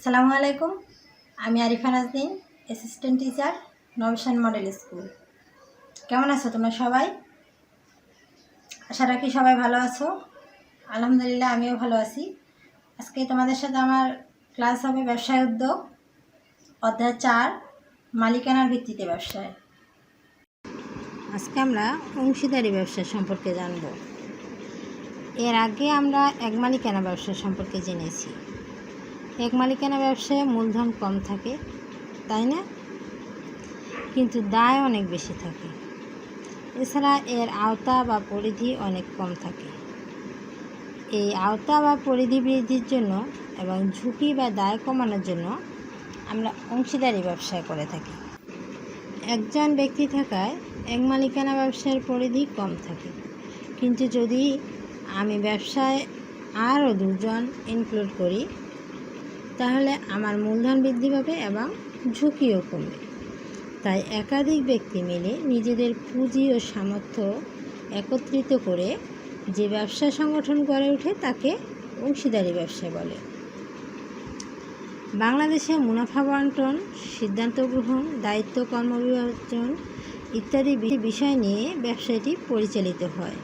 আসসালামু আলাইকুম। আমি আরিফা নাজনীন, অ্যাসিস্ট্যান্ট টিচার, নভেশন মডেল স্কুল। কেমন আছো তোমরা সবাই? আশা রাখি সবাই ভালো আছো। আলহামদুলিল্লাহ, আমিও ভালো আছি। আজকে তোমাদের সাথে আমার ক্লাস হবে ব্যবসায় উদ্যোগ, অধ্যায় 4, মালিকানার ভিত্তিতে ব্যবসায়। আজকে আমরা অংশীদারি ব্যবসা সম্পর্কে জানব। এর আগে আমরা এক মালিকানা ব্যবসা সম্পর্কে জেনেছি। এক মালিকানা ব্যবসায় মূলধন কম থাকে, তাই না? কিন্তু দায় অনেক বেশি থাকে। এছাড়া এর আওতা বা পরিধি অনেক কম থাকে। এই আওতা বা পরিধি বৃদ্ধির জন্য এবং ঝুঁকি বা দায় কমানোর জন্য আমরা অংশীদারি ব্যবসা করে থাকি। একজন ব্যক্তি থাকায় এক মালিকানা ব্যবসার পরিধি কম থাকে, কিন্তু যদি আমি ব্যবসায় আরও দুজন ইনক্লুড করি তাহলে আমার মূলধন বৃদ্ধি পাবে এবং ঝুঁকিও কমবে। তাই একাধিক ব্যক্তি মিলে নিজেদের পুঁজি ও সামর্থ্য একত্রিত করে যে ব্যবসা সংগঠন গড়ে ওঠে তাকে অংশীদারি ব্যবসা বলে। বাংলাদেশে মুনাফা বণ্টন, সিদ্ধান্ত গ্রহণ, দায়িত্ব কর্মবিভাজন ইত্যাদি বিষয় নিয়ে ব্যবসাটি পরিচালিত হয়।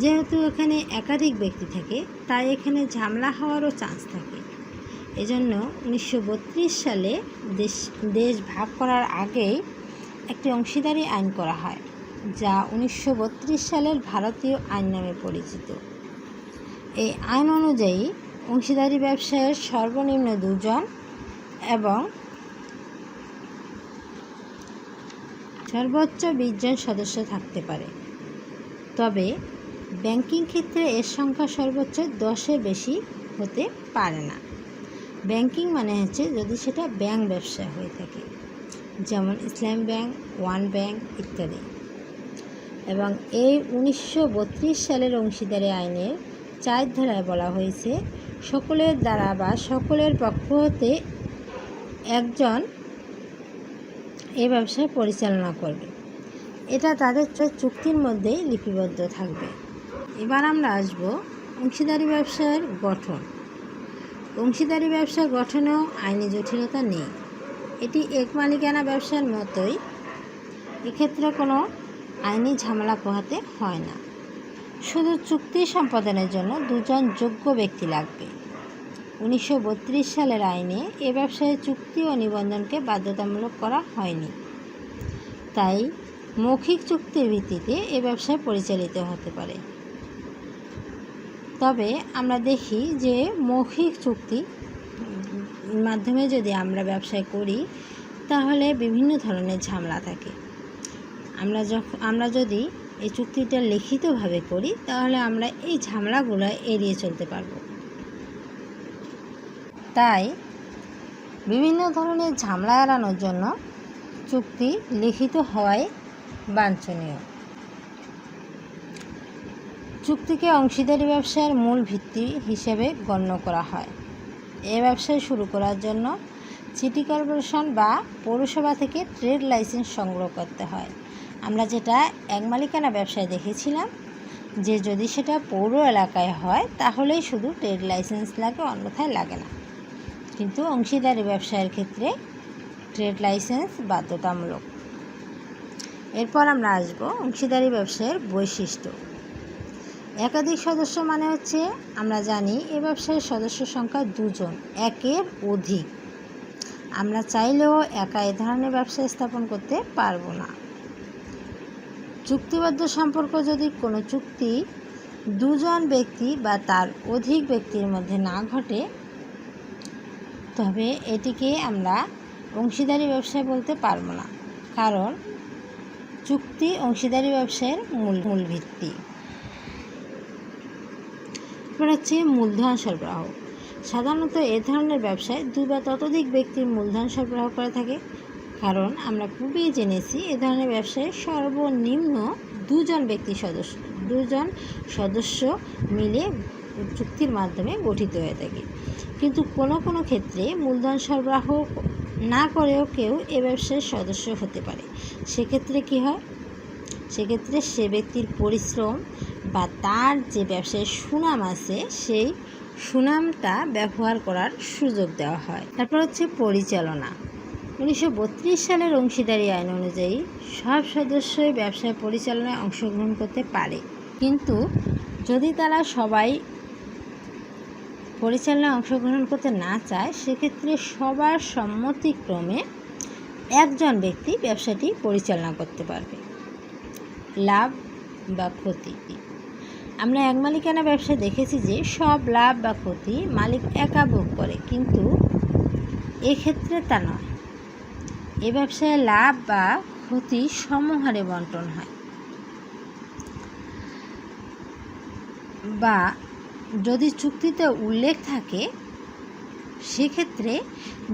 যেহেতু এখানে একাধিক ব্যক্তি থাকে তাই এখানে ঝামেলা হওয়ারও চান্স থাকে। এজন্য 1932 সালে দেশ ভাগ করার আগেই একটি অংশীদারি আইন করা হয়, যা 1932 সালের ভারতীয় আইন নামে পরিচিত। এই আইন অনুযায়ী অংশীদারি ব্যবসায়ের সর্বনিম্ন 2 জন এবং সর্বোচ্চ 20 জন সদস্য থাকতে পারে। তবে ব্যাংকিং ক্ষেত্রে এর সংখ্যা সর্বোচ্চ 10-এর বেশি হতে পারে না। ব্যাংকিং মানে হচ্ছে যদি সেটা ব্যাংক ব্যবসা হয়ে থাকে, যেমন ইসলাম ব্যাংক, ওয়ান ব্যাংক ইত্যাদি। এবং এই 1932 সালের অংশীদারি আইনের 4 ধারায় বলা হয়েছে সকলের দ্বারা বা সকলের পক্ষ হতে একজন এই ব্যবসা পরিচালনা করবে। এটা তাদের চুক্তির মধ্যেই লিপিবদ্ধ থাকবে। এবার আমরা আসব অংশীদারি ব্যবসার গঠন। অংশীদারি ব্যবসার গঠনেও আইনি জটিলতা নেই। এটি এক মালিকানা ব্যবসার মতোই। এক্ষেত্রে কোনো আইনি ঝামেলা পোহাতে হয় না। শুধু চুক্তি সম্পাদনের জন্য 2 জন যোগ্য ব্যক্তি লাগবে। 1932 সালের আইনে এ ব্যবসায় চুক্তি ও নিবন্ধনকে বাধ্যতামূলক করা হয়নি। তাই মৌখিক চুক্তির ভিত্তিতে এ ব্যবসায় পরিচালিত হতে পারে। তবে আমরা দেখি যে মৌখিক চুক্তি মাধ্যমে যদি আমরা ব্যবসা করি তাহলে বিভিন্ন ধরনের ঝামেলা থাকে। আমরা যদি এই চুক্তিটা লিখিতভাবে করি তাহলে আমরা এই ঝামেলাগুলো এড়িয়ে চলতে পারব। তাই বিভিন্ন ধরনের ঝামেলা এড়ানোর জন্য চুক্তি লিখিত হওয়াই বাঞ্ছনীয়। চুক্তিকে অংশীদারি ব্যবসার মূল ভিত্তি হিসেবে গণ্য করা হয়। এই ব্যবসা শুরু করার জন্য সিটি কর্পোরেশন বা পৌরসভা থেকে ট্রেড লাইসেন্স সংগ্রহ করতে হয়। আমরা যেটা এক মালিকানা ব্যবসায় দেখেছিলাম যে যদি সেটা পৌর এলাকায় হয় তাহলেই শুধু ট্রেড লাইসেন্স লাগে, অন্যথায় লাগে না। কিন্তু অংশীদারি ব্যবসায়ের ক্ষেত্রে ট্রেড লাইসেন্স বাধ্যতামূলক। এরপর আমরা আসব অংশীদারি ব্যবসায়ের বৈশিষ্ট্য। একাধিক সদস্য মানে হচ্ছে আমরা জানি এ ব্যবসায়ের সদস্য সংখ্যা 2 জন, একের অধিক। আমরা চাইলেও একা এ ধরনের ব্যবসা স্থাপন করতে পারবো না। চুক্তিবদ্ধ সম্পর্ক যদি কোনো চুক্তি 2 জন ব্যক্তি বা তার অধিক ব্যক্তির মধ্যে না ঘটে তবে এটিকে আমরা অংশীদারি ব্যবসা বলতে পারবো না, কারণ চুক্তি অংশীদারি ব্যবসায়ের মূল ভিত্তি। হচ্ছে মূলধন সরবরাহ। সাধারণত এ ধরনের ব্যবসায় 2 বা ততোধিক ব্যক্তির মূলধন সরবরাহ করে থাকে, কারণ আমরা পূর্বেই জেনেছি এ ধরনের ব্যবসায় সর্বনিম্ন 2 জন সদস্য মিলে চুক্তির মাধ্যমে গঠিত হয়ে থাকে। কিন্তু কোনো ক্ষেত্রে মূলধন সরবরাহ না করেও কেউ এ ব্যবসায় সদস্য হতে পারে। সেক্ষেত্রে কী হয়? সেক্ষেত্রে সে ব্যক্তির পরিশ্রম বা তার যে ব্যবসায় সুনাম আছে সেই সুনামটা ব্যবহার করার সুযোগ দেওয়া হয়। তারপর হচ্ছে পরিচালনা। 1932 সালের অংশীদারি আইন অনুযায়ী সব সদস্যই ব্যবসায় পরিচালনায় অংশগ্রহণ করতে পারে, কিন্তু যদি তারা সবাই পরিচালনায় অংশগ্রহণ করতে না চায়, সেক্ষেত্রে সবার সম্মতিক্রমে একজন ব্যক্তি ব্যবসাটি পরিচালনা করতে পারবে। লাভ বা ক্ষতি। আমরা এক মালিকানা ব্যবসায় দেখেছি যে সব লাভ বা ক্ষতি মালিক একা ভোগ করে, কিন্তু এক্ষেত্রে তা নয়। এ ব্যবসায় লাভ বা ক্ষতি সমহারে বণ্টন হয়, বা যদি চুক্তিতে উল্লেখ থাকে সেক্ষেত্রে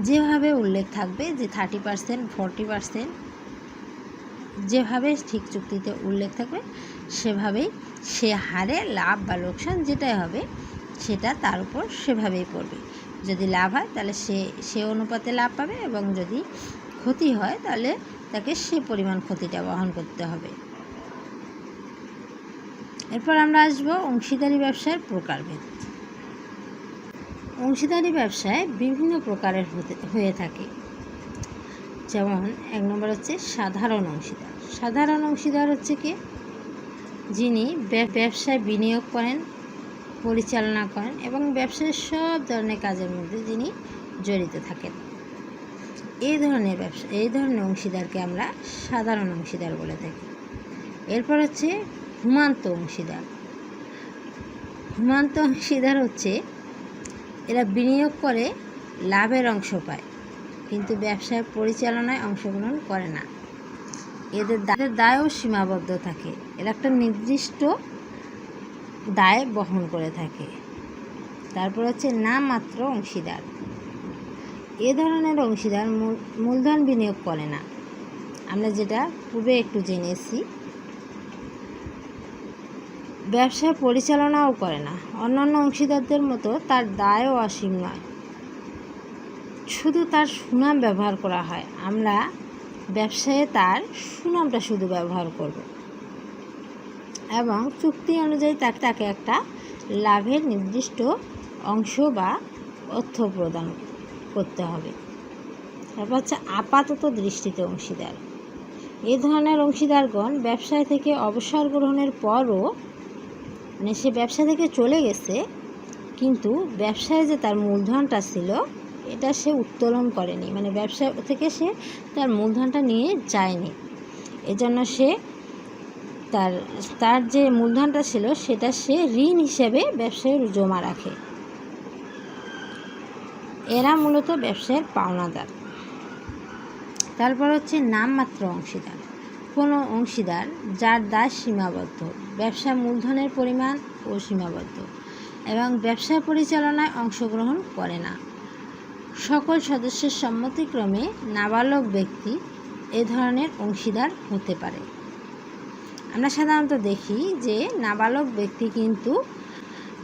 যেভাবে উল্লেখ থাকবে যে 30%, 40%, যেভাবে ঠিক চুক্তিতে উল্লেখ থাকবে সেভাবেই সে হারে লাভ বা লোকসান যেটাই হবে সেটা তার উপর সেভাবেই পড়বে। যদি লাভ হয় তাহলে সে অনুপাতে লাভ পাবে, এবং যদি ক্ষতি হয় তাহলে তাকে সে পরিমাণ ক্ষতিটা বহন করতে হবে। এরপর আমরা আসবো অংশীদারি ব্যবসার প্রকারভেদ। অংশীদারি ব্যবসায় বিভিন্ন প্রকারের হয়ে থাকে। যেমন 1 নম্বর হচ্ছে সাধারণ অংশীদার। সাধারণ অংশীদার হচ্ছে কি, যিনি ব্যবসায় বিনিয়োগ করেন, পরিচালনা করেন এবং ব্যবসায় সব ধরনের কাজের মধ্যে যিনি জড়িত থাকেন। এই ধরনের অংশীদারকে আমরা সাধারণ অংশীদার বলে থাকি। এরপর হচ্ছে ঘুমান্ত অংশীদার। ঘুমান্ত অংশীদার হচ্ছে এরা বিনিয়োগ করে লাভের অংশ পায়, কিন্তু ব্যবসায় পরিচালনায় অংশগ্রহণ করে না। এদের দায়ও সীমাবদ্ধ থাকে। এরা একটা নির্দিষ্ট দায় বহন করে থাকে। তারপর হচ্ছে নামমাত্র অংশীদার। এ ধরনের অংশীদার মূলধন বিনিয়োগ করে না। আমরা যেটা পূর্বে একটু জেনেছি, ব্যবসায় পরিচালনাও করে না। অন্যান্য অংশীদারদের মতো তার দায়ও অসীম নয়, শুধু তার সুনাম ব্যবহার করা হয়। আমরা ব্যবসায়ে তার সুনামটা শুধু ব্যবহার করব, এবং চুক্তি অনুযায়ী তাকে একটা লাভের নির্দিষ্ট অংশ বা অর্থ প্রদান করতে হবে। তারপর হচ্ছে আপাতত দৃষ্টিতে অংশীদার। এ ধরনের অংশীদারগণ ব্যবসায় থেকে অবসর গ্রহণের পরও, মানে সে ব্যবসা থেকে চলে গেছে, কিন্তু ব্যবসায় যে তার মূলধনটা ছিল এটা সে উত্তোলন করেনি, মানে ব্যবসা থেকে সে তার মূলধনটা নিয়ে যায়নি। এজন্য সে তার যে মূলধনটা ছিল সেটা সে ঋণ হিসেবে ব্যবসায় জমা রাখে। এরা মূলত ব্যবসায়ের পাওনাদার। তারপর হচ্ছে নামমাত্র অংশীদার। কোনো অংশীদার যার দায় সীমাবদ্ধ, ব্যবসা মূলধনের পরিমাণ ও সীমাবদ্ধ, এবং ব্যবসা পরিচালনায় অংশগ্রহণ করে না। সকল সদস্যের সম্মতিক্রমে নাবালক ব্যক্তি এ ধরনের অংশীদার হতে পারে। আমরা সাধারণত দেখি যে নাবালক ব্যক্তি কিন্তু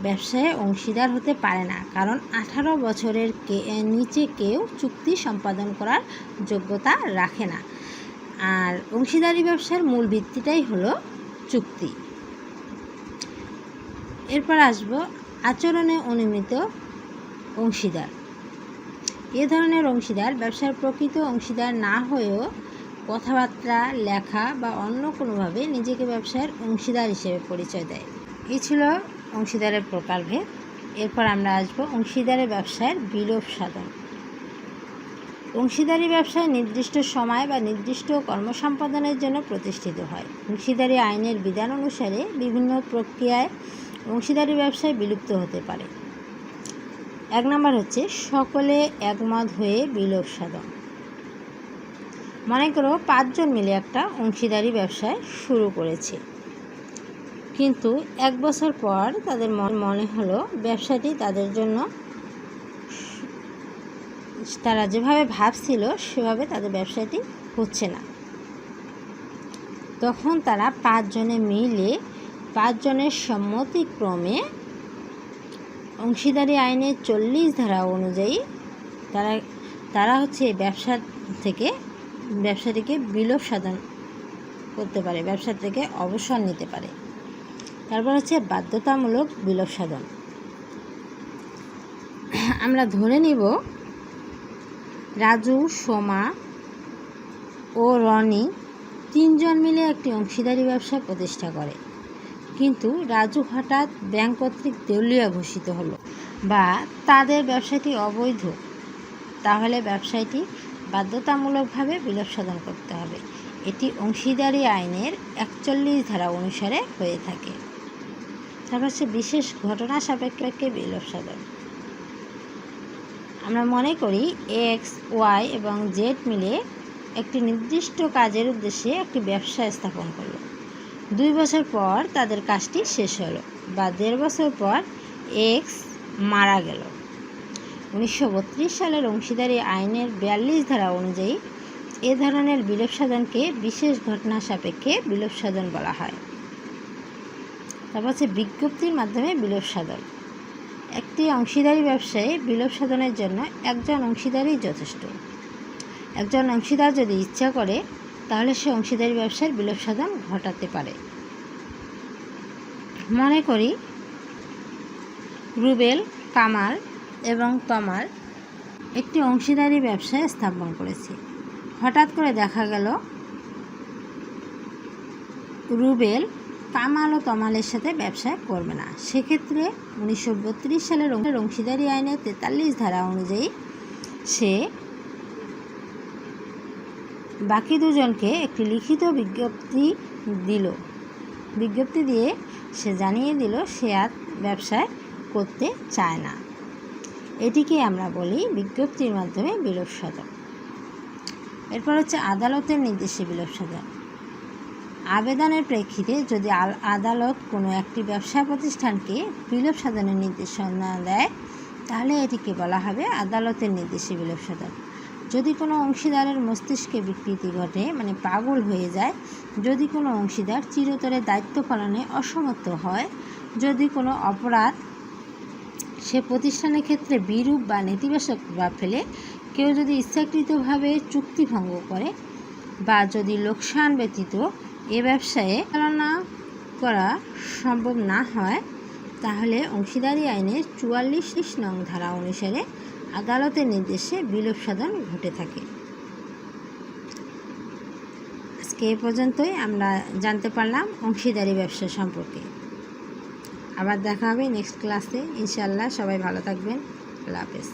ব্যবসায়ে অংশীদার হতে পারে না, কারণ 18 বছরের নিচে কেউ চুক্তি সম্পাদন করার যোগ্যতা রাখে না। আর অংশীদারি ব্যবসার মূল ভিত্তিটাই হলো চুক্তি। এরপর আসব আচরণে অনুমিত অংশীদার। এ ধরনের অংশীদার ব্যবসার প্রকৃত অংশীদার না হয়েও কথাবার্তা, লেখা বা অন্য কোনোভাবে নিজেকে ব্যবসায়ের অংশীদার হিসেবে পরিচয় দেয়। এই ছিল অংশীদারের প্রকারভেদ। এরপর আমরা আসব অংশীদারের ব্যবসায়ের বিলোপ সাধন। অংশীদারি ব্যবসায় নির্দিষ্ট সময় বা নির্দিষ্ট কর্মসম্পাদনের জন্য প্রতিষ্ঠিত হয়। অংশীদারি আইনের বিধান অনুসারে বিভিন্ন প্রক্রিয়ায় অংশীদারি ব্যবসায় বিলুপ্ত হতে পারে। 1 নম্বর হচ্ছে সকলে একমত হয়ে বিলোপ সাধন। মনে করো 5 জন মিলে একটা অংশীদারি ব্যবসায় শুরু করেছে, কিন্তু 1 বছর পর তাদের মনে হলো ব্যবসাটি তাদের জন্য তারা যেভাবে ভাবছিল সেভাবে তাদের ব্যবসাটি হচ্ছে না। তখন তারা 5 জনে মিলে 5 জনের সম্মতিক্রমে অংশীদারি আইনের 40 ধারা অনুযায়ী তারা হচ্ছে ব্যবসাটিকে বিলোপ সাধন করতে পারে, ব্যবসা থেকে অবসর নিতে পারে। তারপর হচ্ছে বাধ্যতামূলক বিলোপ সাধন। আমরা ধরে নিব রাজু, সোমা ও রনি তিনজন মিলে একটি অংশীদারি ব্যবসা প্রতিষ্ঠা করে। কিন্তু রাজু হঠাৎ ব্যাংক কর্তৃক দেউলিয়া ঘোষিত হলো বা তাদের ব্যবসাটি অবৈধ, তাহলে ব্যবসায়টি বাধ্যতামূলকভাবে বিলোপ সাধন করতে হবে। এটি অংশীদারি আইনের 41 ধারা অনুসারে হয়ে থাকে। তারপর হচ্ছে বিশেষ ঘটনা সাপেক্ষে বিলোপ সাধন। আমরা মনে করি এক্স, ওয়াই এবং জেড মিলে একটি নির্দিষ্ট কাজের উদ্দেশ্যে একটি ব্যবসা স্থাপন করলো। 2 বছর পর তাদের কাজটি শেষ হলো বা 1.5 বছর পর এক্স মারা গেল। 1932 সালের অংশীদারি আইনের 42 ধারা অনুযায়ী এ ধরনের বিলোপ সাধনকে বিশেষ ঘটনা সাপেক্ষে বিলোপ সাধন বলা হয়। তারপর হচ্ছে বিজ্ঞপ্তির মাধ্যমে বিলোপ সাধন। একটি অংশীদারি ব্যবসায়ে বিলোপ সাধনের জন্য একজন অংশীদারই যথেষ্ট। একজন অংশীদার যদি ইচ্ছা করে তাহলে সে অংশীদারি ব্যবসার বিলোপ সাধন ঘটাতে পারে। মনে করি রুবেল, কামাল এবং তমাল একটি অংশীদারি ব্যবসা স্থাপন করেছে। হঠাৎ করে দেখা গেল রুবেল কামাল ও তমালের সাথে ব্যবসা করবে না। সেক্ষেত্রে 1932 সালের অংশীদারি আইনের 43 ধারা অনুযায়ী সে বাকি দুজনকে একটি লিখিত বিজ্ঞপ্তি দিয়ে সে জানিয়ে দিল সে আর ব্যবসায় করতে চায় না। এটিকে আমরা বলি বিজ্ঞপ্তির মাধ্যমে বিলোপ সাধন। এরপর হচ্ছে আদালতের নির্দেশে বিলোপ সাধন। আবেদনের প্রেক্ষিতে যদি আদালত কোনো একটি ব্যবসা প্রতিষ্ঠানকে বিলোপ সাধনের নির্দেশনা দেয় তাহলে এটিকে বলা হবে আদালতের নির্দেশে বিলোপ সাধন। যদি কোনো অংশীদারের মস্তিষ্কে বিকৃতি ঘটে, মানে পাগল হয়ে যায়, যদি কোনো অংশীদার চিরতরে দায়িত্ব পালনে অসমর্থ হয়, যদি কোনো অপরাধ সে প্রতিষ্ঠানের ক্ষেত্রে বিরূপ বা নেতিবাচক প্রভাব ফেলে, কেউ যদি ইচ্ছাকৃতভাবে চুক্তি ভঙ্গ করে বা যদি লোকসান ব্যতীত এ ব্যবসায়ে চালনা করা সম্ভব না হয়, তাহলে অংশীদারি আইনের 44 নং ধারা অনুসারে আদালতের নির্দেশে বিলোপ সাধন ঘটে থাকে। আজকে এ পর্যন্তই আমরা জানতে পারলাম অংশীদারি ব্যবসা সম্পর্কে। আবার দেখা হবে নেক্সট ক্লাসে ইনশাআল্লাহ। সবাই ভালো থাকবেন। আল্লাহ হাফেজ।